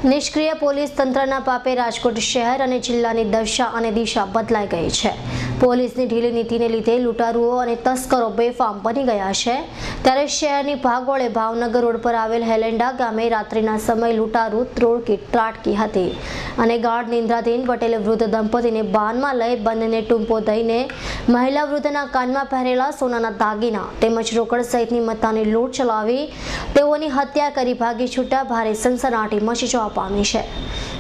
નિષ્ક્રિય પોલીસ તંત્રના પાપે રાજકોટ શહેર અને જિલ્લાની દશા અને દિશા બદલાઈ ગઈ છે। પોલીસની ઢીલી નીતિને લીધે લૂંટારુઓ અને તસ્કરો બેફામ બની ગયા છે। ત્યારે શહેરની ભાગોળે ભાવનગર રોડ પર આવેલ હેલેન્ડા ગામે રાત્રિના સમયે લૂંટારૂ ત્રોડકી ત્રાટકી હતી અને ગાઢ નિંદ્રાધીન પટેલે વૃદ્ધ દંપતીને બાનમાં લઈ બંનેને ટૂંપો દઈને મહિલા વૃદ્ધના કાનમાં પહેરેલા સોનાના દાગીના તેમજ રોકડ સહિતની મત્તાની લૂંટ ચલાવી તેઓની હત્યા કરી ભાગી છૂટા ભારે સનસનાટી મચી જવા પામી છે।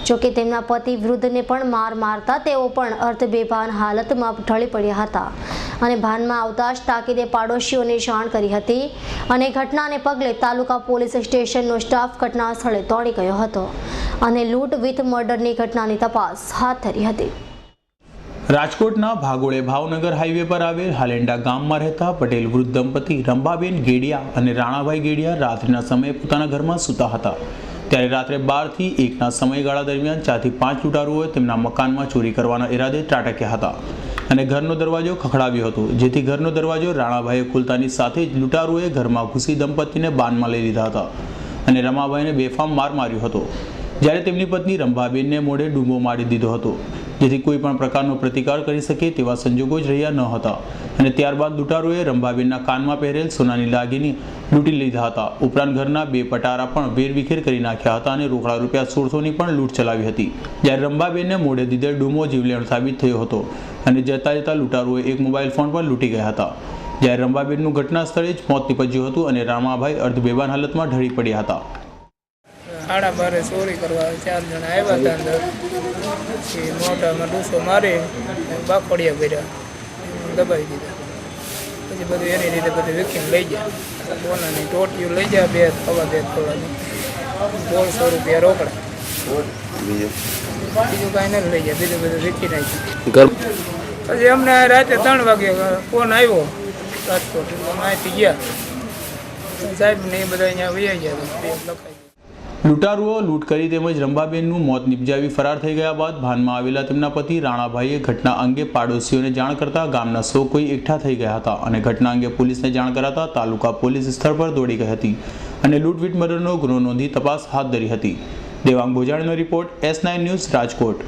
જોકે તેમના પતિ વૃદ્ધને પણ માર મારતા તેઓ પણ અર્ધ બેભાન હાલતમાં ઢળી પડ્યા હતા અને ભાનમાં આવતા જ તાકીદે પાડોશીઓને જાણ કરી હતી અને ઘટનાને પગલે તાલુકા પોલીસ સ્ટેશનનો સ્ટાફ ઘટના સ્થળે દોડી ગયો હતો અને લૂંટ વિથ મર્ડરની ઘટનાની તપાસ હાથ ધરી હતી। રાજકોટના ભાગોળે ભાવનગર હાઈવે પર આવેલ હાલેન્ડા ગામમાં રહેતા પટેલ વૃદ્ધ દંપતી રંભાબેન ગેડિયા અને રાણાભાઈ ગેડિયા રાત્રિના સમયે પોતાના ઘરમાં સૂતા હતા। ત્યારે રાત્રે 12 થી 1ના સમયગાળા દરમિયાન 4 થી 5 લૂંટારુઓએ તેમના મકાનમાં ચોરી કરવાના ઈરાદે ત્રાટક્યા હતા અને ઘરનો દરવાજો ખખડાવ્યો હતો, જેથી ઘરનો દરવાજો રાણાભાઈએ ખોલતાની સાથે જ લૂંટારુઓએ ઘરમાં ઘૂસી દંપતીને બાનમાં લઈ લીધા હતા અને રમાભાઈને બેફામ માર માર્યો હતો, જ્યારે તેમની પત્ની રંભાબેનને મોઢે ડૂંબો મારી દીધો હતો, જેથી કોઈ પણ પ્રકારનો પ્રતિકાર કરી શકે તેવા સંજોગો જ રહ્યા ન હતા અને ત્યારબાદ લૂંટારુઓએ રંભાબેનના કાનમાં પહેરેલ સોનાની દાગીની લૂંટી લીધા હતા। ઉપરાંત ઘરના 2 પટારા પણ વેરવિખેર કરી નાખ્યા હતા અને રોકડા રૂપિયા 1600ની પણ લૂંટ ચલાવી હતી, જ્યારે રંભાબેનને મોઢે દીધેલ ડૂમો જીવલેણ સાબિત થયો હતો અને જતા લૂંટારુઓએ એક મોબાઈલ ફોન પણ લૂંટી ગયા હતા, જ્યારે રંભાબેનનું ઘટના સ્થળે જ મોત નીપજ્યું હતું અને રામાભાઈ અર્ધબેભાન હાલતમાં ઢળી પડ્યા હતા। 12:30 ચોરી કરવા 4 જણા આવ્યા હતા અંદર, પછી મોઢામાં ડૂસો મારી બાકોડિયા કર્યા, દબાવી દીધા, પછી બધું એની રીતે બધું વેચીને લઈ ગયા। સોનાની ટોટીઓ લઈ ગયા 2 તોલાની, 1600 રૂપિયા રોકડા, બીજું કાંઈ નથી લઈ ગયા, બીજું બધું વેચી નાખ્યું। પછી અમને રાતે 3 વાગે ફોન આવ્યો રાજકોટ, અહીંથી ગયા સાહેબ ને એ બધા અહીંયા વહી ગયા લખાઈ। લૂંટારુઓ લૂંટ કરી તેમજ રંભાબેનનું મોત નિપજાવી ફરાર થઈ ગયા બાદ ભાનમાં આવેલા તેમના પતિ રાણાભાઈએ ઘટના અંગે પાડોશીઓને જાણ કરતા ગામના 100 કોઈ એકઠા થઈ ગયા હતા અને ઘટના અંગે પોલીસને જાણ કરાતા તાલુકા પોલીસ સ્થળ પર દોડી ગઈ હતી અને લૂંટવીટ મર્ડરનો ગુનો નોંધી તપાસ હાથ ધરી હતી। દેવાંગ ભોજાણીનો રિપોર્ટ, S9 ન્યૂઝ, રાજકોટ।